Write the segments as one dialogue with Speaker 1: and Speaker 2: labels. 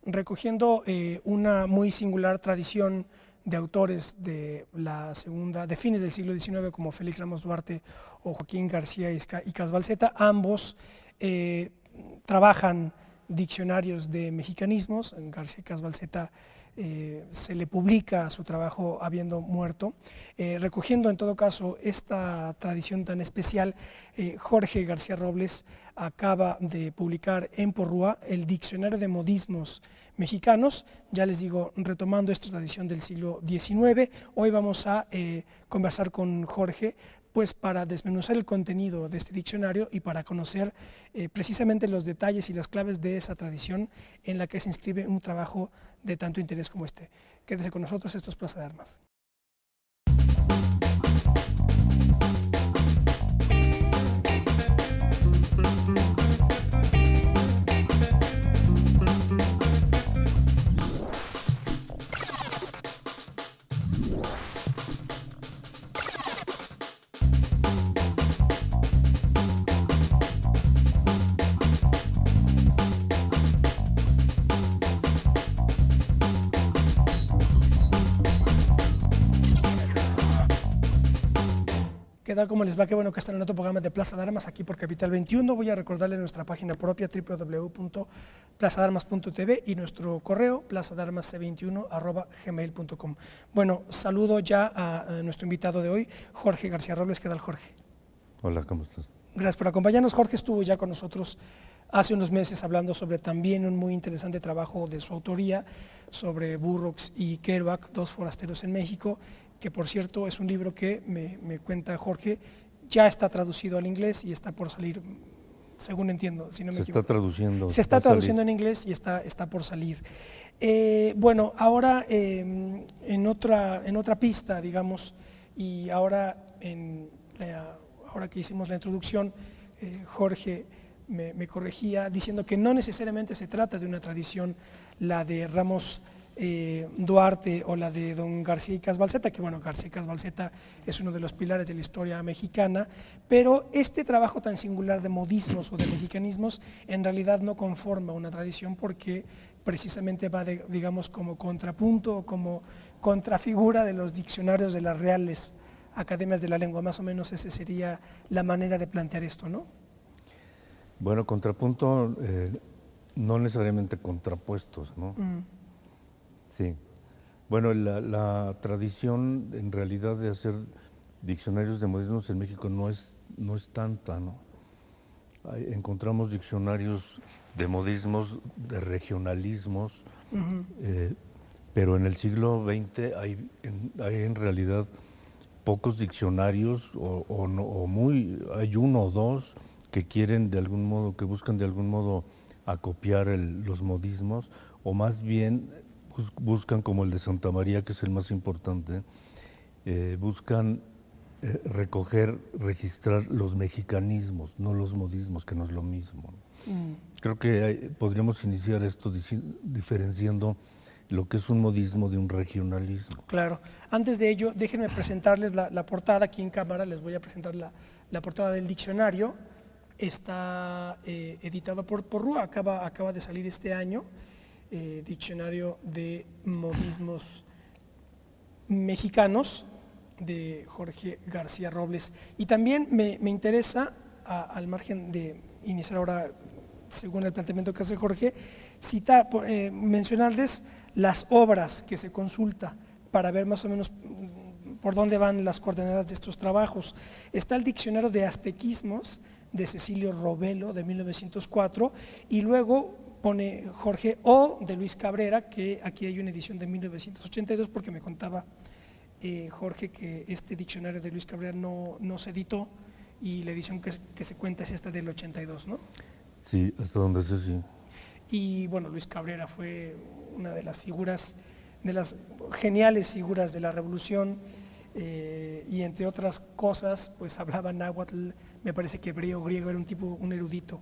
Speaker 1: recogiendo una muy singular tradición de autores de fines del siglo XIX, como Félix Ramos Duarte o Joaquín García y Casbalceta. Ambos trabajan diccionarios de mexicanismos. En García y Casbalceta se le publica su trabajo habiendo muerto. Recogiendo en todo caso esta tradición tan especial, Jorge García Robles acaba de publicar en Porrúa el Diccionario de Modismos Mexicanos. Ya les digo, retomando esta tradición del siglo XIX, hoy vamos a conversar con Jorge pues para desmenuzar el contenido de este diccionario y para conocer precisamente los detalles y las claves de esa tradición en la que se inscribe un trabajo de tanto interés como este. Quédese con nosotros, esto es Plaza de Armas. ¿Qué tal? ¿Cómo les va? Qué bueno que están en otro programa de Plaza de Armas aquí por Capital 21. Voy a recordarles nuestra página propia www.plazadarmas.tv y nuestro correo plazadarmas21@gmail.com. Bueno, saludo ya a nuestro invitado de hoy, Jorge García Robles. ¿Qué tal, Jorge?
Speaker 2: Hola, ¿cómo estás?
Speaker 1: Gracias por acompañarnos. Jorge estuvo ya con nosotros hace unos meses hablando sobre también un muy interesante trabajo de su autoría sobre Burroughs y Kerouac, dos forasteros en México, que por cierto es un libro que me cuenta Jorge, ya está traducido al inglés y está por salir, según entiendo, si no me equivoco. Se está traduciendo en inglés y está por salir. Bueno, ahora en otra pista, digamos, y ahora, ahora que hicimos la introducción, Jorge me corregía diciendo que no necesariamente se trata de una tradición, la de Ramos Duarte o la de don García y Casbalceta, que bueno, García y Casbalceta es uno de los pilares de la historia mexicana, pero este trabajo tan singular de modismos o de mexicanismos en realidad no conforma una tradición porque precisamente va, digamos, como contrapunto o como contrafigura de los diccionarios de las reales academias de la lengua. Más o menos esa sería la manera de plantear esto, ¿no?
Speaker 2: Bueno, contrapunto, no necesariamente contrapuestos, ¿no? Sí. Bueno, la tradición en realidad de hacer diccionarios de modismos en México no es tanta, ¿no? Encontramos diccionarios de modismos, de regionalismos, pero en el siglo XX hay en realidad pocos diccionarios hay uno o dos que quieren de algún modo, que buscan de algún modo acopiar los modismos, o más bien buscan, como el de Santa María, que es el más importante, buscan registrar los mexicanismos, no los modismos, que no es lo mismo. Creo que podríamos iniciar esto diferenciando lo que es un modismo de un regionalismo.
Speaker 1: Claro. Antes de ello, déjenme presentarles la portada. Aquí en cámara les voy a presentar la portada del diccionario. Está editado por Porrúa, acaba de salir este año, Diccionario de Modismos Mexicanos, de Jorge García Robles. Y también me interesa, al margen de iniciar ahora, según el planteamiento que hace Jorge, mencionarles las obras que se consulta para ver más o menos por dónde van las coordenadas de estos trabajos. Está el Diccionario de Aztequismos de Cecilio Robelo de 1904 y luego pone Jorge O de Luis Cabrera, que aquí hay una edición de 1982 porque me contaba Jorge que este diccionario de Luis Cabrera no se editó y la edición que se cuenta es esta del 82, ¿no?
Speaker 2: Sí, hasta donde sé, sí.
Speaker 1: Y bueno, Luis Cabrera fue una de las figuras, de las geniales figuras de la Revolución, y entre otras cosas, pues hablaba náhuatl, me parece que hebreo, griego, era un erudito.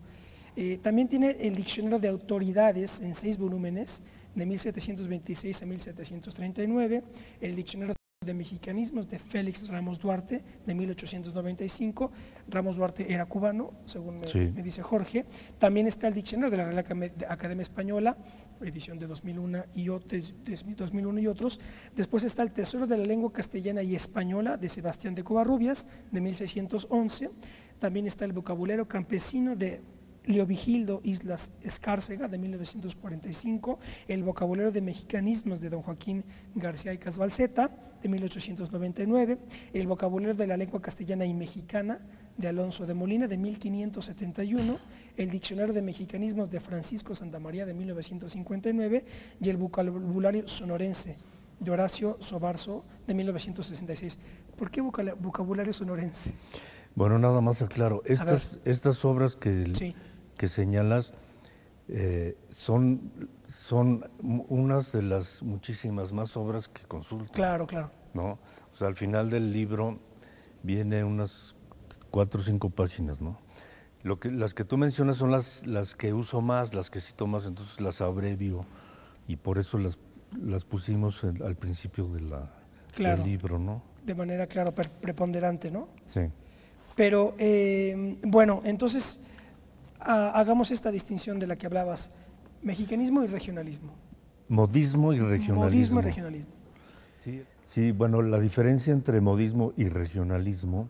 Speaker 1: También tiene el Diccionario de Autoridades en 6 volúmenes, de 1726 a 1739, el Diccionario de Mexicanismos de Félix Ramos Duarte, de 1895. Ramos Duarte era cubano, según me dice Jorge. También está el Diccionario de la Real Academia Española, edición de 2001 y otros. Después está el Tesoro de la Lengua Castellana y Española, de Sebastián de Covarrubias, de 1611. También está el Vocabulario Campesino de Leovigildo Islas Escárcega, de 1945, el Vocabulario de Mexicanismos de don Joaquín García y Casbalceta, de 1899, el Vocabulario de la Lengua Castellana y Mexicana, de Alonso de Molina, de 1571, el Diccionario de Mexicanismos de Francisco Santamaría, de 1959, y el Vocabulario Sonorense, de Horacio Sobarzo, de 1966. ¿Por qué vocabulario sonorense?
Speaker 2: Bueno, nada más aclaro, estas obras que señalas son unas de las muchísimas más obras que consulto.
Speaker 1: Claro, claro.
Speaker 2: ¿No? O sea, al final del libro viene unas 4 o 5 páginas, ¿no? Las que tú mencionas son las que uso más, las que cito más, entonces las abrevio y por eso las pusimos al principio del libro, ¿no?
Speaker 1: De manera, claro, preponderante, ¿no?
Speaker 2: Sí.
Speaker 1: Pero, bueno, entonces hagamos esta distinción de la que hablabas, mexicanismo y regionalismo.
Speaker 2: Modismo y regionalismo.
Speaker 1: Modismo y regionalismo.
Speaker 2: Sí, bueno, la diferencia entre modismo y regionalismo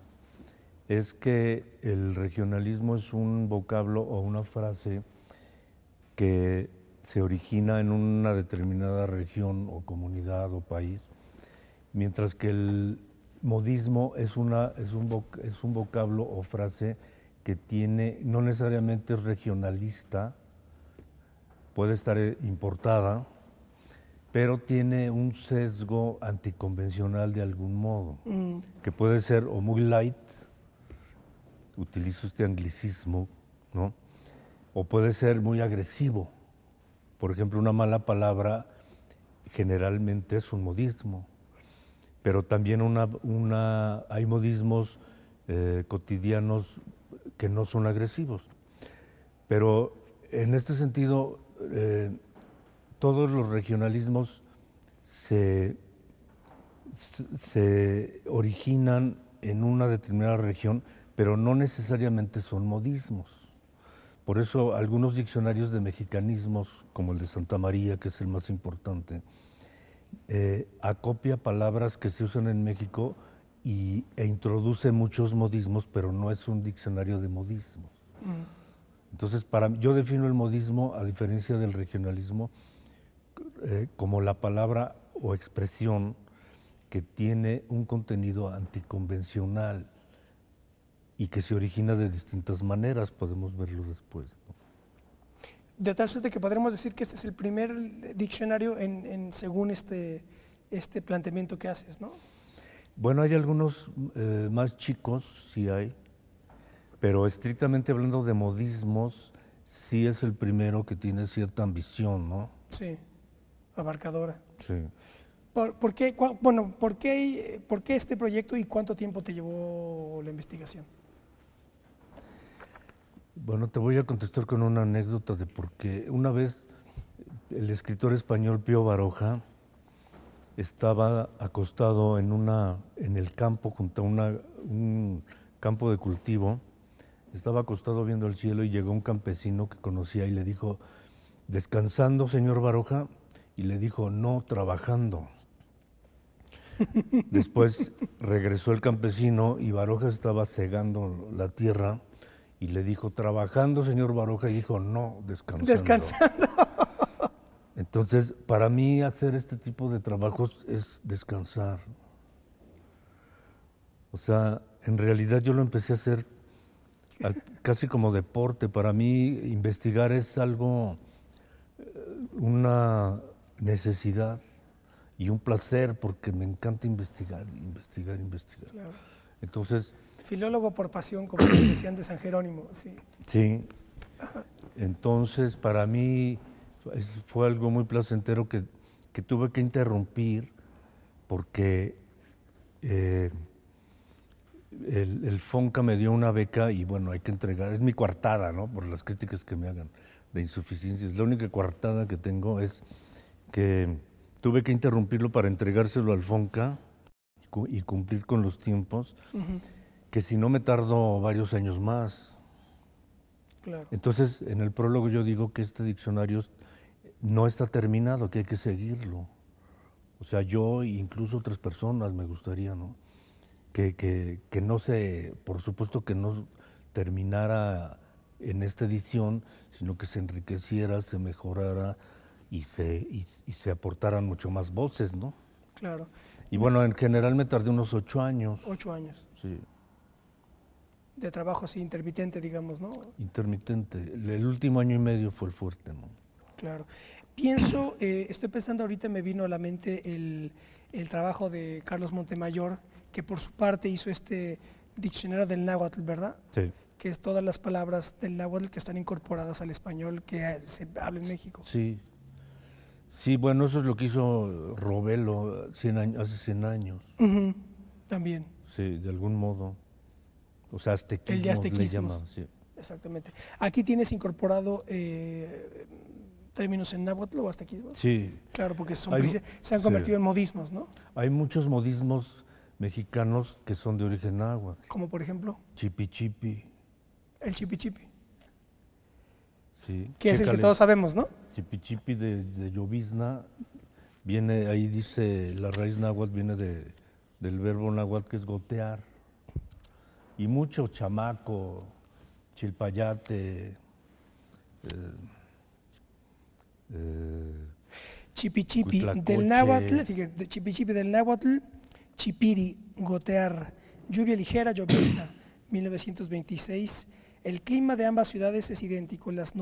Speaker 2: es que el regionalismo es un vocablo o una frase que se origina en una determinada región o comunidad o país, mientras que el modismo es un vocablo o frase que no necesariamente es regionalista, puede estar importada, pero tiene un sesgo anticonvencional de algún modo, que puede ser o muy light, utilizo este anglicismo, ¿no? O puede ser muy agresivo. Por ejemplo, una mala palabra generalmente es un modismo, pero también hay modismos cotidianos que no son agresivos. Pero en este sentido, todos los regionalismos se originan en una determinada región, pero no necesariamente son modismos. Por eso algunos diccionarios de mexicanismos, como el de Santa María, que es el más importante, acopia palabras que se usan en México e introduce muchos modismos, pero no es un diccionario de modismos. Entonces, yo defino el modismo, a diferencia del regionalismo, como la palabra o expresión que tiene un contenido anticonvencional y que se origina de distintas maneras, podemos verlo después, ¿no?
Speaker 1: De tal suerte que podremos decir que este es el primer diccionario según este planteamiento que haces, ¿no?
Speaker 2: Bueno, hay algunos más chicos, sí hay, pero estrictamente hablando de modismos, sí es el primero que tiene cierta ambición, ¿no?
Speaker 1: Sí, abarcadora.
Speaker 2: Sí.
Speaker 1: ¿Por qué este proyecto y cuánto tiempo te llevó la investigación?
Speaker 2: Bueno, te voy a contestar con una anécdota de por qué. Una vez el escritor español Pío Baroja estaba acostado en el campo, junto a un campo de cultivo, estaba acostado viendo el cielo y llegó un campesino que conocía y le dijo, ¿descansando, señor Baroja? Y le dijo, no, trabajando. Después regresó el campesino y Baroja estaba segando la tierra y le dijo, trabajando, señor Baroja, y dijo, no, descansando.
Speaker 1: Descansando.
Speaker 2: Entonces, para mí hacer este tipo de trabajos es descansar. O sea, en realidad yo lo empecé a hacer casi como deporte. Para mí investigar es algo, una necesidad y un placer, porque me encanta investigar.
Speaker 1: Claro.
Speaker 2: Entonces,
Speaker 1: filólogo por pasión, como decían de San Jerónimo, sí.
Speaker 2: Sí. Entonces, para mí fue algo muy placentero que tuve que interrumpir porque el FONCA me dio una beca y bueno, hay que entregar, es mi coartada, ¿no? Por las críticas que me hagan de insuficiencias. La única coartada que tengo es que tuve que interrumpirlo para entregárselo al FONCA y cumplir con los tiempos, que si no me tardo varios años más.
Speaker 1: Claro.
Speaker 2: Entonces, en el prólogo yo digo que este diccionario no está terminado, que hay que seguirlo. O sea, yo e incluso otras personas me gustaría, ¿no? Que no se, por supuesto que no terminara en esta edición, sino que se enriqueciera, se mejorara y se aportaran mucho más voces, ¿no?
Speaker 1: Claro.
Speaker 2: Y bueno, en general me tardé unos 8 años.
Speaker 1: 8 años.
Speaker 2: Sí.
Speaker 1: De trabajo así intermitente, digamos, ¿no?
Speaker 2: Intermitente. El último año y medio fue el fuerte, ¿no?
Speaker 1: Claro. Pienso, estoy pensando ahorita, me vino a la mente el trabajo de Carlos Montemayor, que por su parte hizo este diccionario del náhuatl, ¿verdad?
Speaker 2: Sí.
Speaker 1: Que es todas las palabras del náhuatl que están incorporadas al español que se habla en México.
Speaker 2: Sí. Sí, bueno, eso es lo que hizo Robelo hace 100 años.
Speaker 1: También.
Speaker 2: Sí, de algún modo. O sea,
Speaker 1: El de
Speaker 2: aztequismos le
Speaker 1: aztequismos.
Speaker 2: llaman, sí.
Speaker 1: Exactamente. ¿Aquí tienes incorporado términos en náhuatl o aztequismos?
Speaker 2: Sí.
Speaker 1: Claro, porque se han convertido en modismos, ¿no?
Speaker 2: Hay muchos modismos mexicanos que son de origen náhuatl.
Speaker 1: Como por ejemplo,
Speaker 2: Chipi chipi.
Speaker 1: el chipi chipi,
Speaker 2: Sí.
Speaker 1: que es el que
Speaker 2: Chécale.
Speaker 1: todos sabemos, ¿no?
Speaker 2: Chipi chipi de llovizna viene, ahí dice, la raíz náhuatl viene del verbo náhuatl que es gotear. Y mucho chamaco, chilpayate,
Speaker 1: Chipi chipi
Speaker 2: Cuitlacoche.
Speaker 1: del náhuatl, fíjate, chipi chipi del náhuatl, chipiri, gotear, lluvia ligera, llovizna, 1926. El clima de ambas ciudades es idéntico,
Speaker 2: es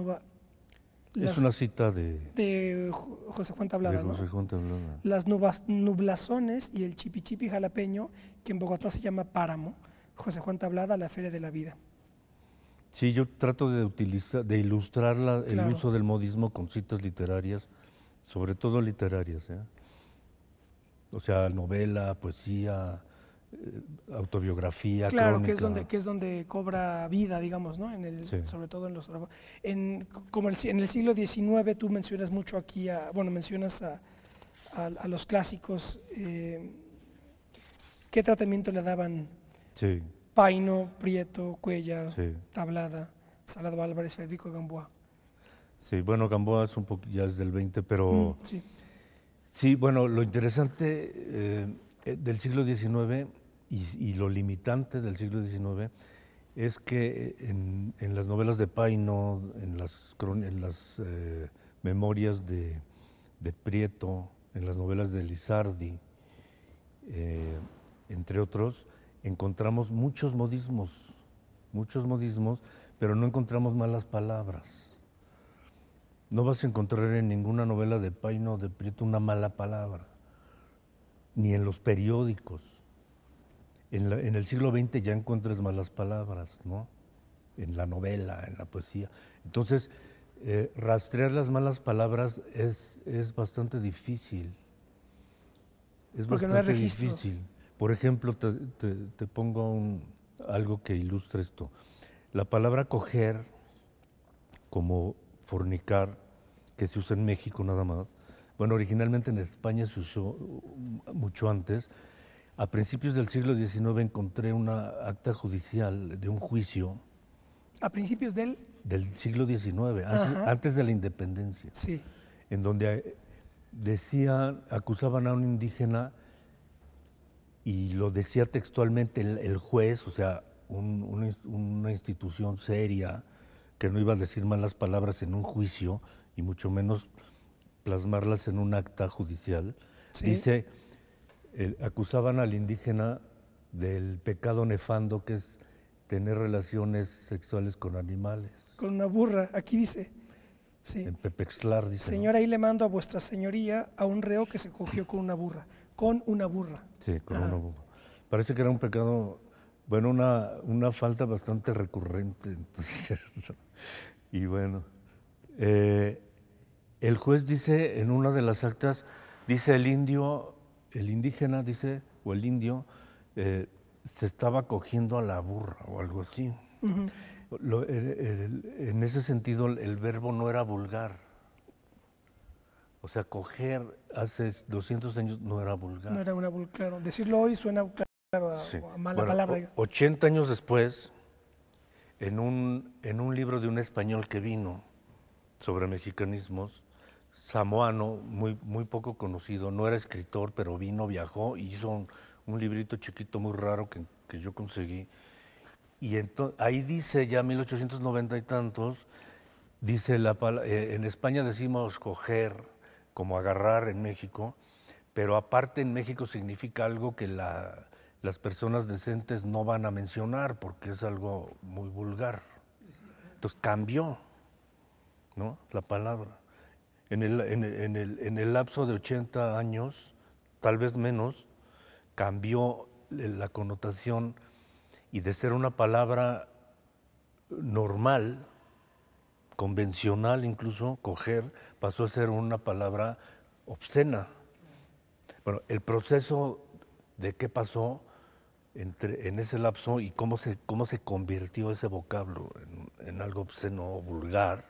Speaker 2: una cita
Speaker 1: de José Juan Tablada,
Speaker 2: de
Speaker 1: ¿no?
Speaker 2: José Juan Tablada.
Speaker 1: Las nublazones y el chipichipi jalapeño, que en Bogotá se llama páramo. José Juan Tablada, La Feria de la Vida.
Speaker 2: Sí, yo trato de ilustrar el
Speaker 1: Claro.
Speaker 2: uso del modismo con citas literarias, sobre todo literarias, ¿eh? O sea, novela, poesía, autobiografía,
Speaker 1: Claro,
Speaker 2: crónica.
Speaker 1: que es donde cobra vida, digamos, ¿no?
Speaker 2: Sí.
Speaker 1: Sobre todo en los trabajos. Como en el siglo XIX, tú mencionas mucho aquí, mencionas a los clásicos. ¿Qué tratamiento le daban?
Speaker 2: Sí,
Speaker 1: Paino, Prieto, Cuéllar,
Speaker 2: sí.
Speaker 1: Tablada, Salado Álvarez, Federico Gamboa.
Speaker 2: Sí, bueno, Gamboa es ya es del 20, pero
Speaker 1: Sí.
Speaker 2: sí, bueno, lo interesante del siglo XIX y lo limitante del siglo XIX es que en las novelas de Paino, en las memorias de Prieto, en las novelas de Lizardi, entre otros, encontramos muchos modismos, pero no encontramos malas palabras. No vas a encontrar en ninguna novela de Paino o de Prieto una mala palabra, ni en los periódicos. En el siglo XX ya encuentras malas palabras, ¿no? En la novela, en la poesía. Entonces, rastrear las malas palabras es bastante difícil.
Speaker 1: Porque no hay registro.
Speaker 2: Difícil. Por ejemplo, te pongo algo que ilustra esto. La palabra coger, como fornicar, que se usa en México nada más, bueno, originalmente en España se usó mucho antes. A principios del siglo XIX encontré una acta judicial de un juicio.
Speaker 1: ¿A principios del?
Speaker 2: Del siglo XIX, antes de la independencia.
Speaker 1: Sí.
Speaker 2: En donde acusaban a un indígena y lo decía textualmente el juez, o sea, una institución seria que no iba a decir malas palabras en un juicio y mucho menos plasmarlas en un acta judicial.
Speaker 1: Sí.
Speaker 2: Dice, acusaban al indígena del pecado nefando que es tener relaciones sexuales con animales.
Speaker 1: Con una burra, aquí dice. Sí.
Speaker 2: En Pepexlar dice.
Speaker 1: Señora, ahí le mando a vuestra señoría a un reo que se cogió con una burra. Con una burra.
Speaker 2: Sí, con una burra. Parece que era un pecado, bueno, una falta bastante recurrente. Entonces, y bueno, el juez dice en una de las actas, dice el indígena, dice, o el indio, se estaba cogiendo a la burra o algo así. En ese sentido, el verbo no era vulgar. O sea, coger hace 200 años no era vulgar.
Speaker 1: No era claro. Decirlo hoy suena claro
Speaker 2: Sí.
Speaker 1: a mala
Speaker 2: Bueno,
Speaker 1: palabra.
Speaker 2: 80 años después, en un libro de un español que vino sobre mexicanismos, samoano, muy poco conocido, no era escritor, pero vino, viajó y hizo un librito chiquito muy raro que yo conseguí. Y ahí dice ya 1890 y tantos, dice en España decimos coger, como agarrar en México, pero aparte en México significa algo que las personas decentes no van a mencionar porque es algo muy vulgar. Entonces cambió, ¿no?, la palabra. En el lapso de 80 años, tal vez menos, cambió la connotación y de ser una palabra normal, convencional incluso, coger, pasó a ser una palabra obscena. Bueno, el proceso de qué pasó en ese lapso y cómo se convirtió ese vocablo en algo obsceno, vulgar,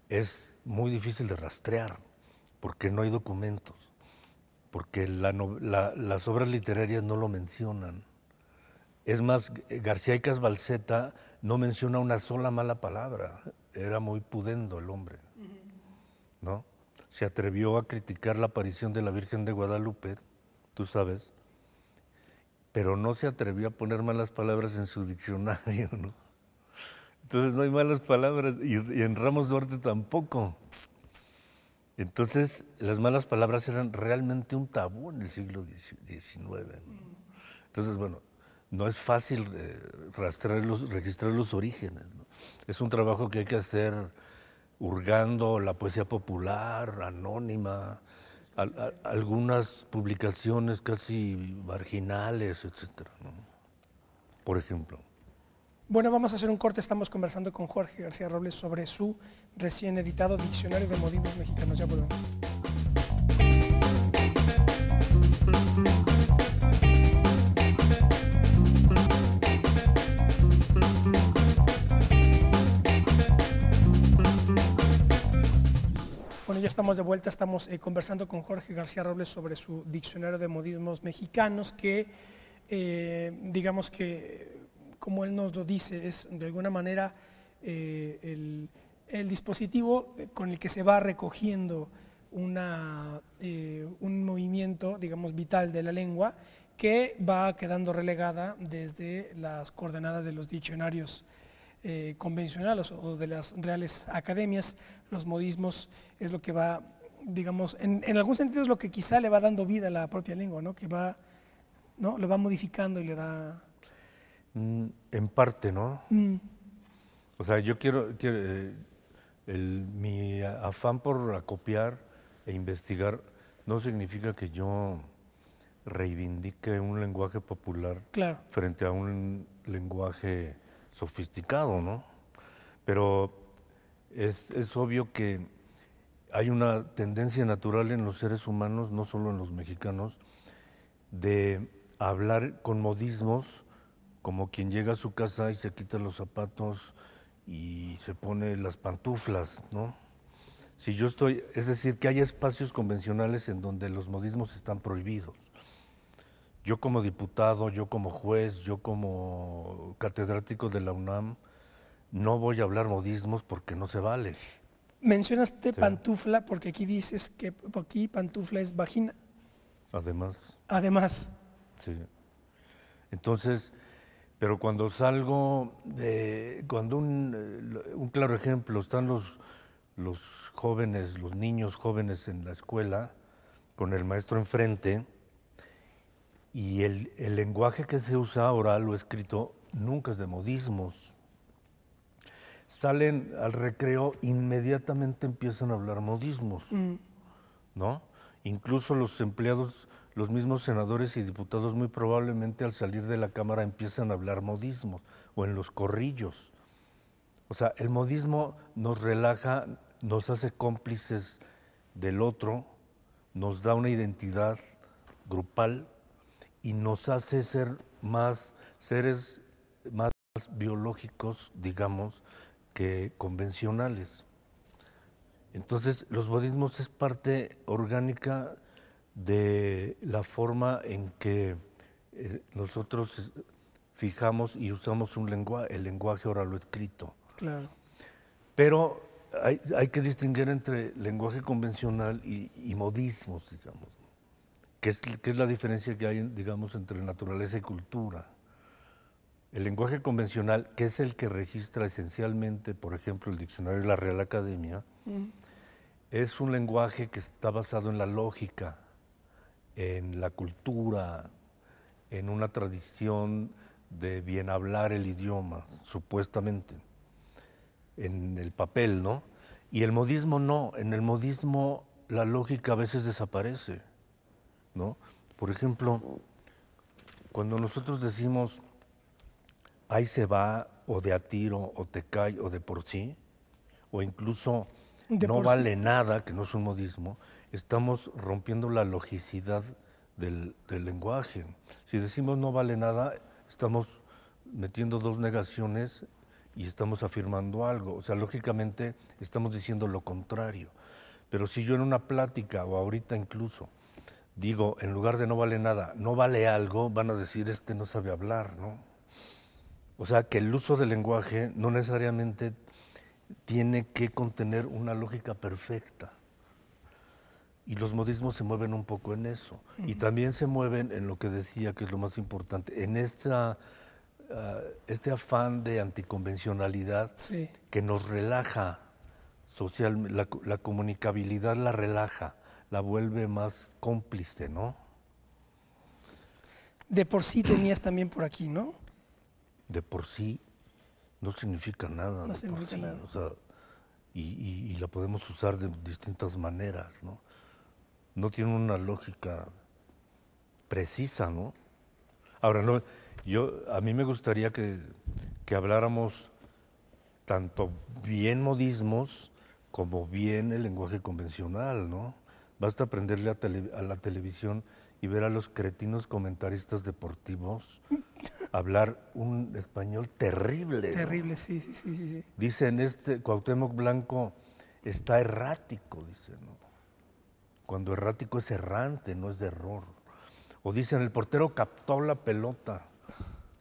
Speaker 2: es muy difícil de rastrear, porque no hay documentos, porque las obras literarias no lo mencionan. Es más, García Icas Balseta no menciona una sola mala palabra, era muy pudendo el hombre, ¿no? Se atrevió a criticar la aparición de la Virgen de Guadalupe, tú sabes, pero no se atrevió a poner malas palabras en su diccionario, ¿no? Entonces no hay malas palabras y en Ramos Duarte tampoco. Entonces las malas palabras eran realmente un tabú en el siglo XIX, ¿no? Entonces, bueno, no es fácil registrar los orígenes, ¿no? Es un trabajo que hay que hacer hurgando la poesía popular, anónima, algunas publicaciones casi marginales, etcétera, ¿no? Por ejemplo.
Speaker 1: Bueno, vamos a hacer un corte. Estamos conversando con Jorge García Robles sobre su recién editado Diccionario de Modismos Mexicanos. Ya volvemos. Bueno, ya estamos de vuelta. Estamos conversando con Jorge García Robles sobre su Diccionario de Modismos Mexicanos, que digamos que, como él nos lo dice, es de alguna manera el dispositivo con el que se va recogiendo un movimiento, digamos, vital de la lengua, que va quedando relegada desde las coordenadas de los diccionarios convencionales o de las reales academias. Los modismos es lo que va, digamos, en algún sentido es lo que quizá le va dando vida a la propia lengua, ¿no? Que va, ¿no?, lo va modificando y le da...
Speaker 2: En parte, ¿no? O sea, yo mi afán por acopiar e investigar no significa que yo reivindique un lenguaje popular,
Speaker 1: claro,
Speaker 2: frente a un lenguaje sofisticado, ¿no? Pero es obvio que hay una tendencia natural en los seres humanos, no solo en los mexicanos, de hablar con modismos, como quien llega a su casa y se quita los zapatos y se pone las pantuflas, ¿no? Si yo estoy, es decir, que hay espacios convencionales en donde los modismos están prohibidos. Yo como diputado, yo como juez, yo como catedrático de la UNAM, no voy a hablar modismos porque no se vale.
Speaker 1: Mencionaste
Speaker 2: Sí.
Speaker 1: pantufla porque aquí dices que aquí pantufla es vagina.
Speaker 2: Además.
Speaker 1: Además.
Speaker 2: Sí. Entonces, pero cuando salgo cuando un claro ejemplo, están los jóvenes, los niños jóvenes en la escuela, con el maestro enfrente, y el lenguaje que se usa oral o escrito nunca es de modismos. Salen al recreo, inmediatamente empiezan a hablar modismos, ¿no? Incluso los empleados, los mismos senadores y diputados, muy probablemente al salir de la Cámara empiezan a hablar modismos, o en los corrillos. O sea, el modismo nos relaja, nos hace cómplices del otro, nos da una identidad grupal y nos hace ser seres más biológicos, digamos, que convencionales. Entonces, los modismos es parte orgánica de la forma en que nosotros fijamos y usamos el lenguaje oral o escrito.
Speaker 1: Claro.
Speaker 2: Pero hay que distinguir entre lenguaje convencional y modismos, digamos, ¿no? que es la diferencia que hay, digamos, entre naturaleza y cultura. El lenguaje convencional, que es el que registra esencialmente, por ejemplo, el diccionario de la Real Academia, es un lenguaje que está basado en la lógica, en la cultura, en una tradición de bien hablar el idioma, supuestamente, en el papel, ¿no? Y el modismo no, en el modismo la lógica a veces desaparece, ¿no? Por ejemplo, cuando nosotros decimos ahí se va, o de a tiro, o te cae, o de por sí, o incluso no vale nada, que no es un modismo, estamos rompiendo la logicidad del lenguaje. Si decimos no vale nada, estamos metiendo dos negaciones y estamos afirmando algo. O sea, lógicamente estamos diciendo lo contrario. Pero si yo en una plática, o ahorita incluso, digo, en lugar de no vale nada, no vale algo, van a decir, este no sabe hablar, ¿no? O sea, que el uso del lenguaje no necesariamente tiene que contener una lógica perfecta. Y los modismos se mueven un poco en eso. Y también se mueven en lo que decía, que es lo más importante, en este afán de anticonvencionalidad que nos relaja social, la comunicabilidad la relaja, la vuelve más cómplice, ¿no?
Speaker 1: De por sí tenías también por aquí, ¿no?
Speaker 2: De por sí no significa nada.
Speaker 1: No significa nada.
Speaker 2: O sea, y la podemos usar de distintas maneras, ¿no? No tiene una lógica precisa, ¿no? Ahora, no, a mí me gustaría que habláramos tanto bien modismos como bien el lenguaje convencional, ¿no? Basta aprenderle a la televisión y ver a los cretinos comentaristas deportivos hablar un español terrible.
Speaker 1: Terrible,
Speaker 2: ¿no?
Speaker 1: Sí.
Speaker 2: Dicen, Cuauhtémoc Blanco está errático, dicen, ¿no? Cuando errático es errante, no es de error. O dicen, el portero captó la pelota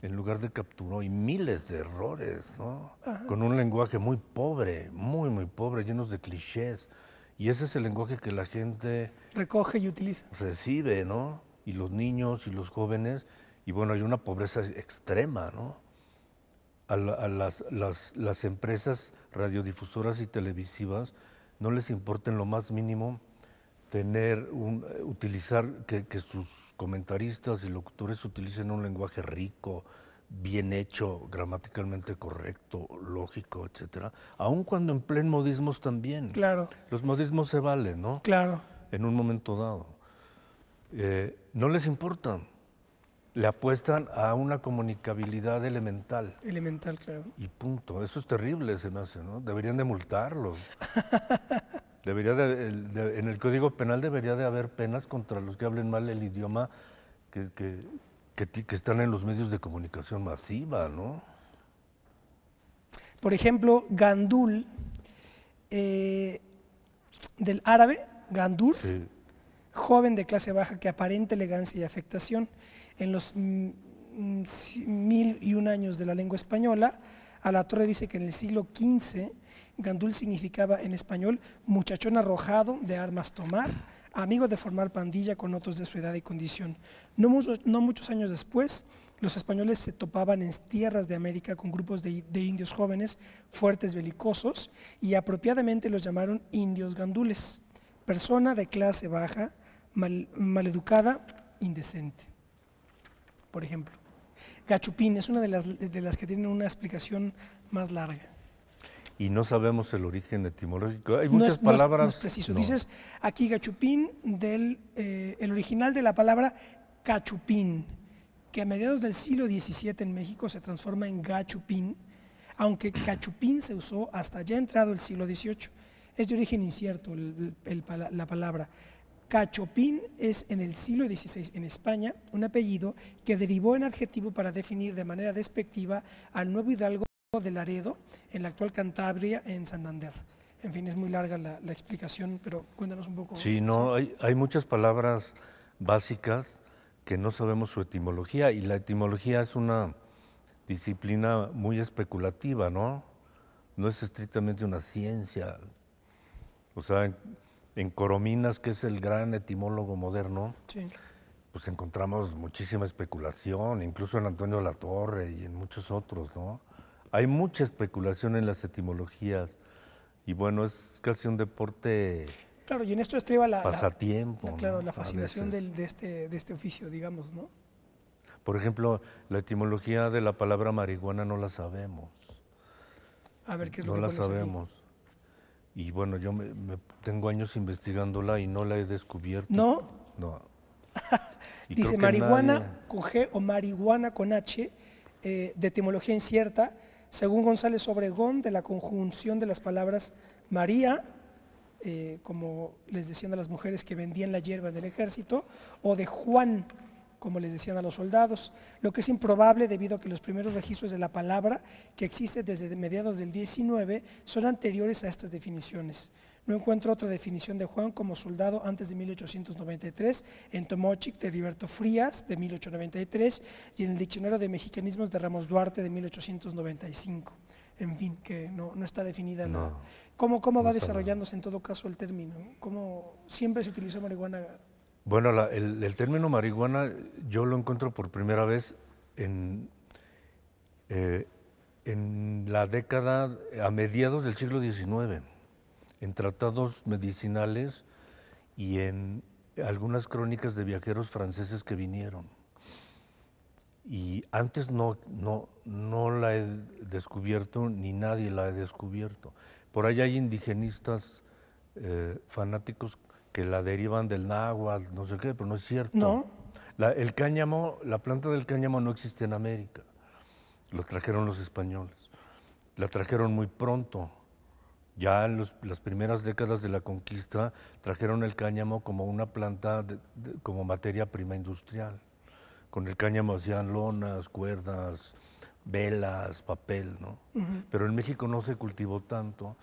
Speaker 2: en lugar de capturó, y miles de errores, ¿no? Ajá. Con un lenguaje muy pobre, muy pobre, llenos de clichés. Y ese es el lenguaje que la gente
Speaker 1: recoge y utiliza.
Speaker 2: Recibe, ¿no? Y los niños y los jóvenes, y bueno, hay una pobreza extrema, ¿no? A las empresas radiodifusoras y televisivas no les importa en lo más mínimo utilizar, que sus comentaristas y locutores utilicen un lenguaje rico, bien hecho, gramaticalmente correcto, lógico, etcétera, aun cuando empleen modismos también.
Speaker 1: Claro.
Speaker 2: Los modismos se valen, ¿no?
Speaker 1: Claro.
Speaker 2: En un momento dado. No les importa. Le apuestan a una comunicabilidad elemental.
Speaker 1: Elemental, claro.
Speaker 2: Y punto. Eso es terrible, se me hace, ¿no? Deberían de multarlos. En el Código Penal debería de haber penas contra los que hablen mal el idioma que están en los medios de comunicación masiva, ¿no?
Speaker 1: Por ejemplo, gandul, del árabe, gandur, sí. Joven de clase baja que aparenta elegancia y afectación. En los 1001 años de la lengua española, Alatorre dice que en el siglo XV, gandul significaba en español muchachón arrojado, de armas tomar, amigo de formar pandilla con otros de su edad y condición. No muchos años después, los españoles se topaban en tierras de América con grupos de indios jóvenes, fuertes, belicosos, y apropiadamente los llamaron indios gandules, persona de clase baja, maleducada, indecente. Por ejemplo, gachupín es una de las que tienen una explicación más larga.
Speaker 2: Y no sabemos el origen etimológico. Hay muchas palabras.
Speaker 1: No es preciso. No. Dices aquí gachupín, el original de la palabra cachupín, que a mediados del siglo XVII en México se transforma en gachupín, aunque cachupín se usó hasta ya entrado el siglo XVIII. Es de origen incierto la palabra. Cachopín es en el siglo XVI en España un apellido que derivó en adjetivo para definir de manera despectiva al nuevo hidalgo de Laredo, en la actual Cantabria, en Santander. En fin, es muy larga la explicación, pero cuéntanos un poco.
Speaker 2: Sí, no, hay muchas palabras básicas que no sabemos su etimología, y la etimología es una disciplina muy especulativa, ¿no? No es estrictamente una ciencia. O sea, en Corominas, que es el gran etimólogo moderno,
Speaker 1: Sí.
Speaker 2: pues encontramos muchísima especulación, incluso en Antonio Latorre y en muchos otros, ¿no? Hay mucha especulación en las etimologías, y bueno, es casi un deporte
Speaker 1: Claro, y en esto estriba
Speaker 2: pasatiempo,
Speaker 1: claro,
Speaker 2: ¿no?
Speaker 1: la
Speaker 2: A
Speaker 1: fascinación
Speaker 2: veces.
Speaker 1: de este oficio, digamos, ¿no?
Speaker 2: Por ejemplo, la etimología de la palabra marihuana no la sabemos,
Speaker 1: A ver qué es lo
Speaker 2: no
Speaker 1: que
Speaker 2: la
Speaker 1: pones aquí.
Speaker 2: sabemos. Y bueno, yo tengo años investigándola y no la he descubierto.
Speaker 1: ¿No?
Speaker 2: No. Y
Speaker 1: Dice
Speaker 2: creo que nadie.
Speaker 1: marihuana con G o marihuana con H, de etimología incierta, según González Obregón, de la conjunción de las palabras María, como les decían a las mujeres que vendían la hierba en el ejército, o de Juan, como les decían a los soldados, lo que es improbable debido a que los primeros registros de la palabra, que existe desde mediados del 19, son anteriores a estas definiciones. No encuentro otra definición de Juan como soldado antes de 1893 en Tomochic de Heriberto Frías de 1893 y en el Diccionario de Mexicanismos de Ramos Duarte de 1895. En fin, que no está definida
Speaker 2: No,
Speaker 1: ¿Cómo
Speaker 2: no
Speaker 1: va
Speaker 2: está
Speaker 1: desarrollándose en todo caso el término? ¿Cómo siempre se utilizó marihuana?
Speaker 2: Bueno, el término marihuana yo lo encuentro por primera vez eh, en la década, a mediados del siglo XIX, en tratados medicinales y en algunas crónicas de viajeros franceses que vinieron. Y antes no la he descubierto, ni nadie la ha descubierto. Por ahí hay indigenistas fanáticos que la derivan del náhuatl, no sé qué, pero no es cierto.
Speaker 1: No.
Speaker 2: El cáñamo, la planta del cáñamo no existe en América. Lo trajeron los españoles. La trajeron muy pronto. Ya en las primeras décadas de la conquista trajeron el cáñamo como una planta, como materia prima industrial. Con el cáñamo hacían lonas, cuerdas, velas, papel, ¿no? Pero en México no se cultivó tanto,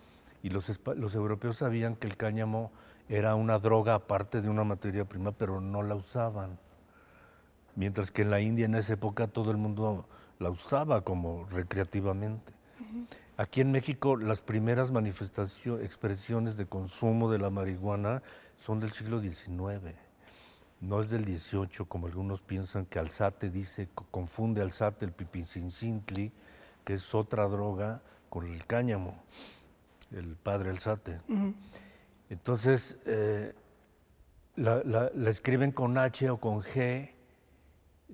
Speaker 2: y los europeos sabían que el cáñamo era una droga aparte de una materia prima, pero no la usaban. Mientras que en la India en esa época todo el mundo la usaba como recreativamente. Aquí en México las primeras expresiones de consumo de la marihuana son del siglo XIX. No es del 18, como algunos piensan, que Alzate dice, confunde Alzate, el pipincincintli, que es otra droga, con el cáñamo, el padre Alzate. Entonces, la escriben con H o con G,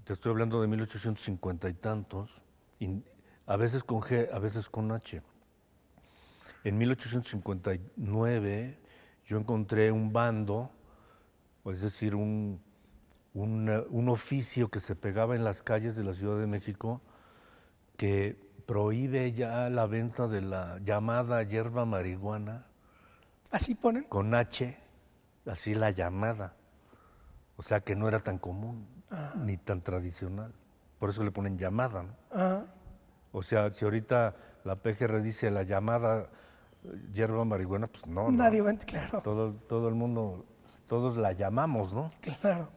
Speaker 2: te estoy hablando de 1850 y tantos, y a veces con G, a veces con H. En 1859 yo encontré un bando, es decir, un oficio que se pegaba en las calles de la Ciudad de México que prohíbe ya la venta de la llamada hierba marihuana.
Speaker 1: ¿Así ponen?
Speaker 2: Con H, así la llamada. O sea que no era tan común, ni tan tradicional. Por eso le ponen llamada, ¿no? O sea, si ahorita la PGR dice la llamada hierba marihuana, pues no.
Speaker 1: Nadie va a claro.
Speaker 2: Todo el mundo, todos la llamamos, ¿no?
Speaker 1: Claro.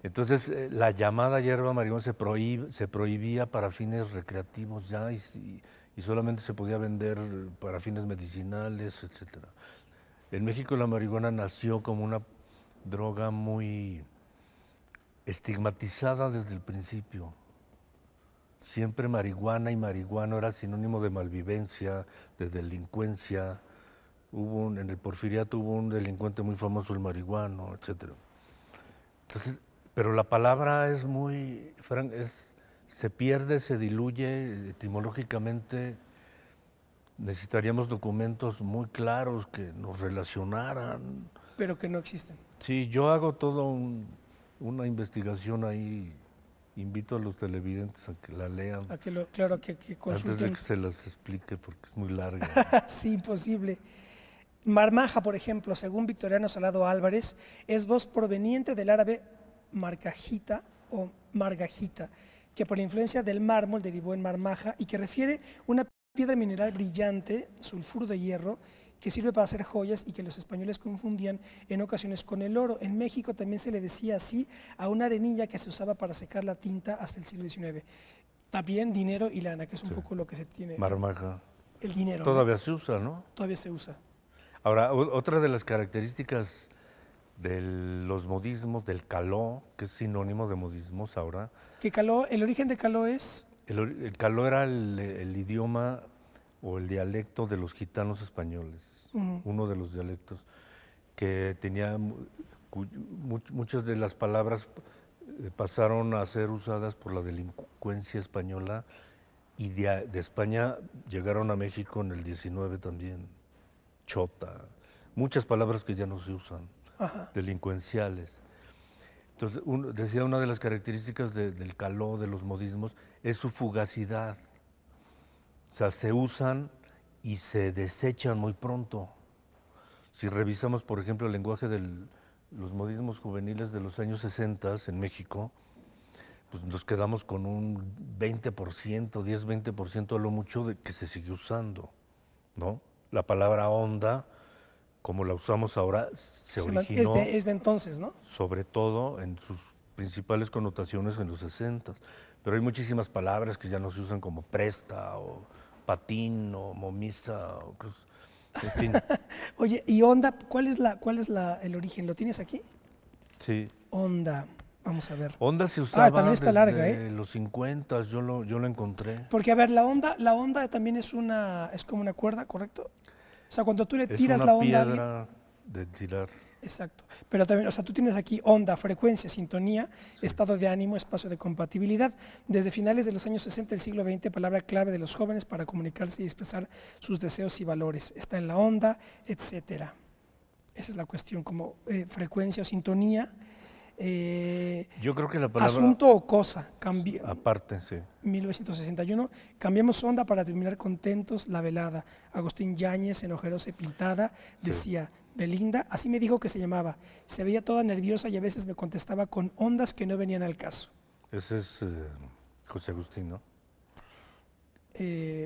Speaker 2: Entonces, la llamada hierba marihuana se prohibía para fines recreativos ya, y solamente se podía vender para fines medicinales, etcétera. En México la marihuana nació como una droga muy estigmatizada desde el principio. Siempre marihuana y marihuano era sinónimo de malvivencia, de delincuencia. En el Porfiriato hubo un delincuente muy famoso, el marihuano, etcétera. Entonces, pero la palabra es muy, se pierde, se diluye etimológicamente. Necesitaríamos documentos muy claros que nos relacionaran.
Speaker 1: Pero que no existen.
Speaker 2: Sí, yo hago toda una investigación ahí. Invito a los televidentes a que la lean.
Speaker 1: Claro, que consulten.
Speaker 2: Antes de que se las explique, porque es muy larga.
Speaker 1: Sí, imposible. Marmaja, por ejemplo, según Victoriano Salado Álvarez, es voz proveniente del árabe margajita o margajita, que por la influencia del mármol derivó en marmaja y que refiere una piedra mineral brillante, sulfuro de hierro, que sirve para hacer joyas y que los españoles confundían en ocasiones con el oro. En México también se le decía así a una arenilla que se usaba para secar la tinta hasta el siglo XIX. También dinero y lana, que es un poco lo que se tiene.
Speaker 2: Marmaja.
Speaker 1: El dinero.
Speaker 2: Todavía
Speaker 1: ¿no?
Speaker 2: se usa, ¿no?
Speaker 1: Todavía se usa.
Speaker 2: Ahora, otra de las características de los modismos, del caló, que es sinónimo de modismos ahora.
Speaker 1: Que caló, el origen de caló es...
Speaker 2: El caló era el idioma o el dialecto de los gitanos españoles, uno de los dialectos, que tenía muchas de las palabras pasaron a ser usadas por la delincuencia española y de España llegaron a México en el 19 también, chota, muchas palabras que ya no se usan, delincuenciales. Entonces, decía una de las características del caló, de los modismos, es su fugacidad. O sea, se usan y se desechan muy pronto. Si revisamos, por ejemplo, el lenguaje de los modismos juveniles de los años 60 en México, pues nos quedamos con un 20%, 10-20% a lo mucho de que se sigue usando, ¿no? La palabra onda, como la usamos ahora, se originó...
Speaker 1: Es de entonces, ¿no?
Speaker 2: Sobre todo en sus principales connotaciones en los 60. Pero hay muchísimas palabras que ya no se usan como presta o patín o momisa, o en fin.
Speaker 1: Oye, ¿y onda? ¿Cuál es el origen? ¿Lo tienes aquí?
Speaker 2: Sí.
Speaker 1: Onda, vamos a ver.
Speaker 2: Onda se usaba
Speaker 1: también está
Speaker 2: desde
Speaker 1: larga,
Speaker 2: los 50, yo lo encontré.
Speaker 1: Porque, a ver, la onda también es como una cuerda, ¿correcto? O sea, cuando tú le tiras
Speaker 2: una
Speaker 1: la onda a
Speaker 2: piedra de tirar.
Speaker 1: Exacto. Pero también, o sea, tú tienes aquí onda, frecuencia, sintonía, estado de ánimo, espacio de compatibilidad. Desde finales de los años 60 del siglo XX, palabra clave de los jóvenes para comunicarse y expresar sus deseos y valores. Está en la onda, etcétera. Esa es la cuestión, como frecuencia o sintonía.
Speaker 2: Yo creo que la palabra...
Speaker 1: Asunto o cosa.
Speaker 2: Aparte, sí.
Speaker 1: 1961. Cambiamos onda para terminar contentos la velada. Agustín Yáñez, en Ojerosa y Pintada, decía... Belinda, así me dijo que se llamaba. Se veía toda nerviosa y a veces me contestaba con ondas que no venían al caso.
Speaker 2: Ese es José Agustín, ¿no?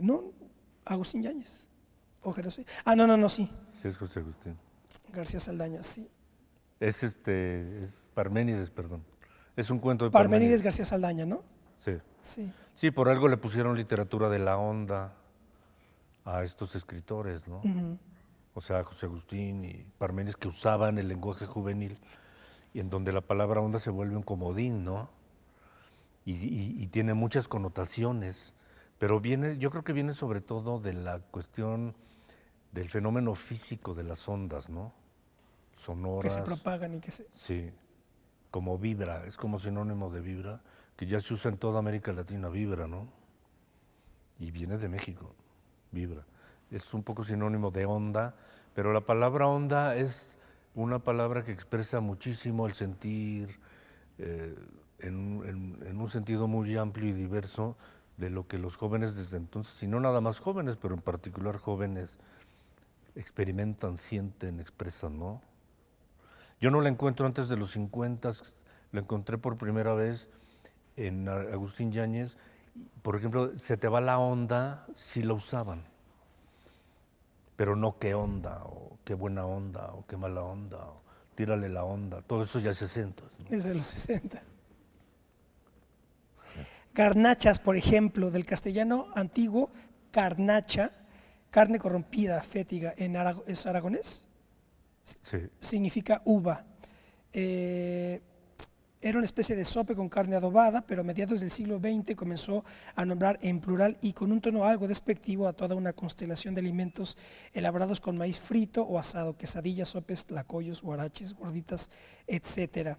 Speaker 1: No, Agustín Yáñez. Ojerosa. No, sí.
Speaker 2: Sí, es José Agustín.
Speaker 1: García Saldaña, sí.
Speaker 2: Es Parménides, perdón. Es un cuento de
Speaker 1: Parménides García Saldaña, ¿no?
Speaker 2: Sí.
Speaker 1: Sí.
Speaker 2: Sí, por algo le pusieron literatura de la onda a estos escritores, ¿no? O sea, José Agustín y Parménides, que usaban el lenguaje juvenil y en donde la palabra onda se vuelve un comodín, ¿no? Y tiene muchas connotaciones, pero yo creo que viene sobre todo de la cuestión del fenómeno físico de las ondas, ¿no? Sonoras.
Speaker 1: Que se propagan y que se...
Speaker 2: Sí, como vibra, es como sinónimo de vibra, que ya se usa en toda América Latina, vibra, ¿no? Y viene de México, vibra. Es un poco sinónimo de onda, pero la palabra onda es una palabra que expresa muchísimo el sentir en un sentido muy amplio y diverso de lo que los jóvenes desde entonces, y no nada más jóvenes, pero en particular jóvenes, experimentan, sienten, expresan, ¿no? Yo no la encuentro antes de los 50, la encontré por primera vez en Agustín Yáñez. Por ejemplo, se te va la onda, sí la usaban. Pero no qué onda, o qué buena onda, o qué mala onda, o tírale la onda. Todo eso ya es 60. ¿no?
Speaker 1: Es de los 60. Garnachas, por ejemplo, del castellano antiguo, carnacha, carne corrompida, fétiga, ¿es aragonés?
Speaker 2: Sí.
Speaker 1: Significa uva. Era una especie de sope con carne adobada, pero a mediados del siglo XX comenzó a nombrar en plural y con un tono algo despectivo a toda una constelación de alimentos elaborados con maíz frito o asado, quesadillas, sopes, tlacoyos, huaraches, gorditas, etc.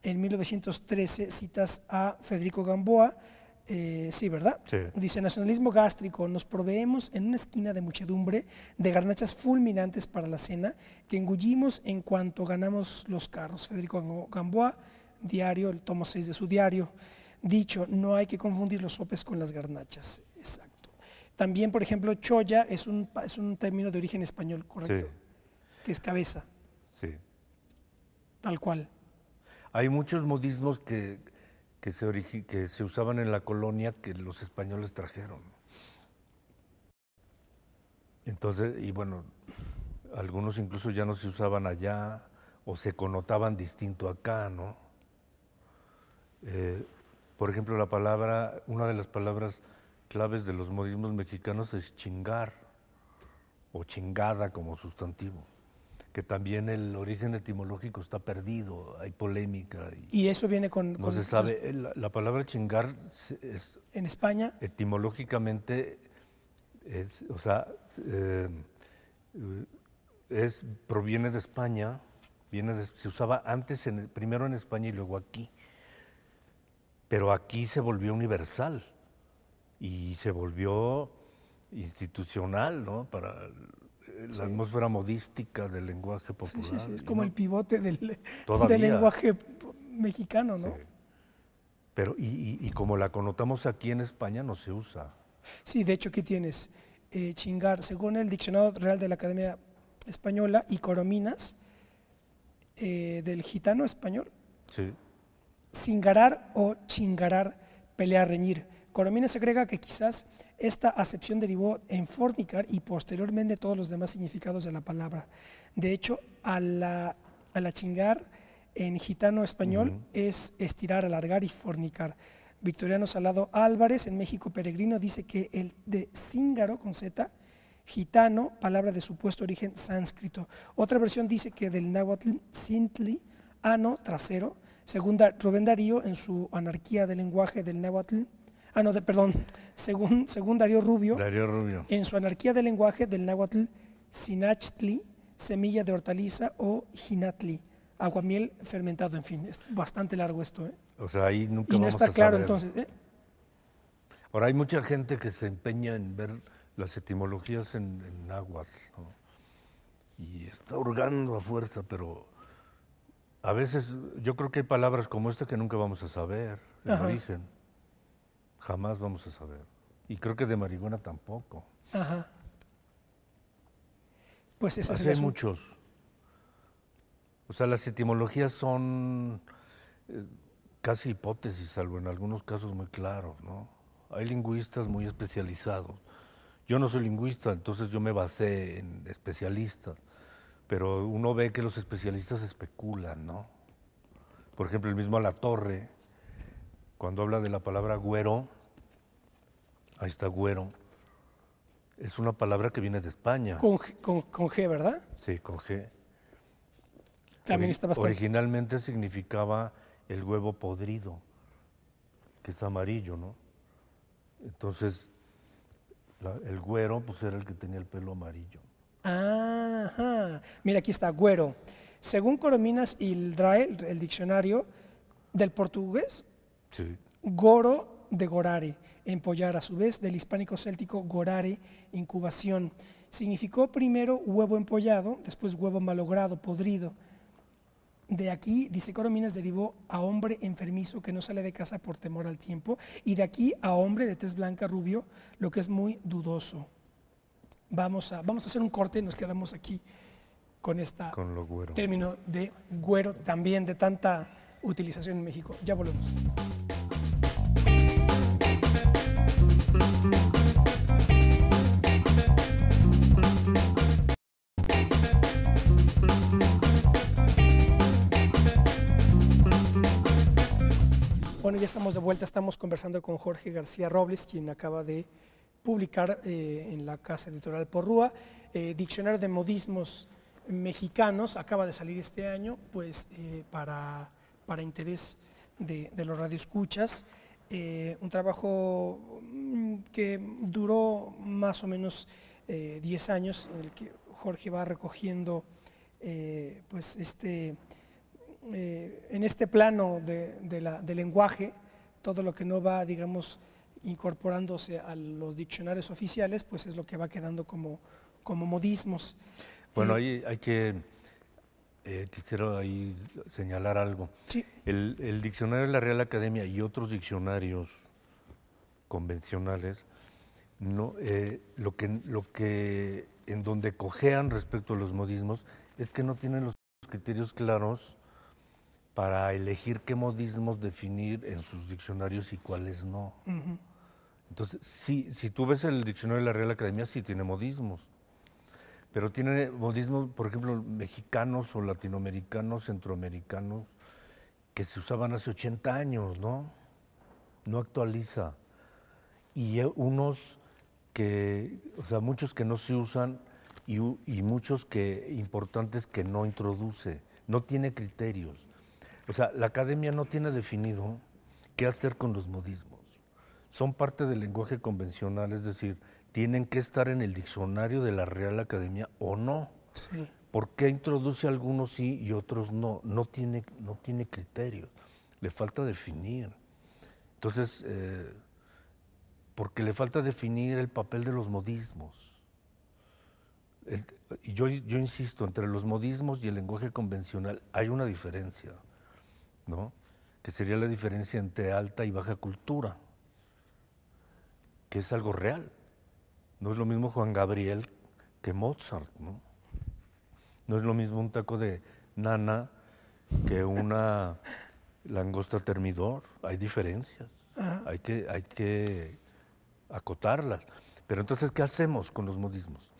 Speaker 1: En 1913 citas a Federico Gamboa, sí, ¿verdad?
Speaker 2: Sí.
Speaker 1: Dice, nacionalismo gástrico, nos proveemos en una esquina de muchedumbre de garnachas fulminantes para la cena que engullimos en cuanto ganamos los carros. Federico Gamboa, diario, el tomo 6 de su diario. Dicho, no hay que confundir los sopes con las garnachas. Exacto. También, por ejemplo, cholla es un término de origen español, ¿correcto? Sí. Que es cabeza.
Speaker 2: Sí.
Speaker 1: Tal cual.
Speaker 2: Hay muchos modismos que se usaban en la colonia que los españoles trajeron. Entonces, y bueno, algunos incluso ya no se usaban allá o se connotaban distinto acá, ¿no? Por ejemplo, una de las palabras claves de los modismos mexicanos es chingar o chingada como sustantivo, que también el origen etimológico está perdido, hay polémica.
Speaker 1: Y eso viene
Speaker 2: No se sabe, la palabra chingar
Speaker 1: en España.
Speaker 2: Etimológicamente, o sea, proviene de España, se usaba antes, primero en España y luego aquí. Pero aquí se volvió universal y se volvió institucional, ¿no? Para la atmósfera modística del lenguaje popular.
Speaker 1: Sí, es como el pivote del lenguaje mexicano, ¿no?
Speaker 2: Sí. Pero, y como la connotamos aquí en España, no se usa.
Speaker 1: Sí, de hecho, aquí tienes chingar, según el Diccionario Real de la Academia Española y Corominas, del gitano español.
Speaker 2: Sí.
Speaker 1: Cingarar o chingarar, pelear, reñir. Corominas agrega que quizás esta acepción derivó en fornicar y posteriormente todos los demás significados de la palabra. De hecho, a la chingar en gitano español es estirar, alargar y fornicar. Victoriano Salado Álvarez, en México Peregrino, dice que el de cíngaro con Z, gitano, palabra de supuesto origen sánscrito. Otra versión dice que del náhuatl cintli, ano, trasero. Según Rubén Darío, en su Anarquía del lenguaje del náhuatl, según Darío Rubio, en su Anarquía del lenguaje del náhuatl, sinachtli, semilla de hortaliza, o jinatli, aguamiel fermentado, en fin, es bastante largo esto, ¿eh?
Speaker 2: O sea, ahí nunca
Speaker 1: y no
Speaker 2: vamos
Speaker 1: está
Speaker 2: a
Speaker 1: claro
Speaker 2: saber.
Speaker 1: Entonces, ¿eh?
Speaker 2: Ahora hay mucha gente que se empeña en ver las etimologías en náhuatl, ¿no? Y está hurgando a fuerza, pero a veces yo creo que hay palabras como esta que nunca vamos a saber el origen. Jamás vamos a saber. Y creo que de marihuana tampoco.
Speaker 1: Ajá. Pues ese es el
Speaker 2: Hay
Speaker 1: asunto.
Speaker 2: muchos. O sea, las etimologías son casi hipótesis, salvo en algunos casos muy claros, ¿no? Hay lingüistas muy especializados. Yo no soy lingüista, entonces yo me basé en especialistas, pero uno ve que los especialistas especulan, ¿no? Por ejemplo, el mismo Alatorre, cuando habla de la palabra güero, ahí está güero, es una palabra que viene de España.
Speaker 1: Con G, ¿verdad?
Speaker 2: Sí, con G.
Speaker 1: También está bastante.
Speaker 2: Originalmente significaba el huevo podrido, que es amarillo, ¿no? Entonces, el güero, pues era el que tenía el pelo amarillo.
Speaker 1: Ajá. Mira, aquí está, güero. Según Corominas y el DRAE, el diccionario del portugués,
Speaker 2: Sí.
Speaker 1: goro de gorare, empollar, a su vez del hispánico céltico gorare, incubación. Significó primero huevo empollado, después huevo malogrado, podrido. De aquí, dice Corominas, derivó a hombre enfermizo que no sale de casa por temor al tiempo, y de aquí a hombre de tez blanca, rubio, lo que es muy dudoso. Vamos a hacer un corte, nos quedamos aquí con
Speaker 2: Con lo güero.
Speaker 1: término de güero, también de tanta utilización en México. Ya volvemos. Bueno, ya estamos de vuelta, estamos conversando con Jorge García Robles, quien acaba de publicar en la casa editorial Porrúa, Diccionario de Modismos Mexicanos, acaba de salir este año, pues para interés de los radioescuchas, un trabajo que duró más o menos 10 años, en el que Jorge va recogiendo pues en este plano del lenguaje, todo lo que no va, digamos, incorporándose a los diccionarios oficiales, pues es lo que va quedando como modismos.
Speaker 2: Bueno, ahí hay que, quisiera ahí señalar algo.
Speaker 1: Sí.
Speaker 2: El diccionario de la Real Academia y otros diccionarios convencionales, no, lo que en donde cojean respecto a los modismos es que no tienen los criterios claros para elegir qué modismos definir en sus diccionarios y cuáles no. Entonces, si tú ves el diccionario de la Real Academia, sí tiene modismos, pero tiene modismos, por ejemplo, mexicanos o latinoamericanos, centroamericanos, que se usaban hace 80 años, ¿no? No actualiza. Y unos que, o sea, muchos que no se usan y muchos que importantes que no introduce, no tiene criterios. O sea, la academia no tiene definido qué hacer con los modismos. Son parte del lenguaje convencional, es decir, tienen que estar en el diccionario de la Real Academia o no.
Speaker 1: Sí.
Speaker 2: ¿Por qué introduce algunos sí y otros no? No tiene criterios, le falta definir. Entonces, porque le falta definir el papel de los modismos. Y yo insisto, entre los modismos y el lenguaje convencional hay una diferencia, ¿no? Que sería la diferencia entre alta y baja cultura, que es algo real. No es lo mismo Juan Gabriel que Mozart, ¿no? No es lo mismo un taco de nana que una langosta termidor. Hay diferencias. Hay que acotarlas. Pero entonces, ¿qué hacemos con los modismos?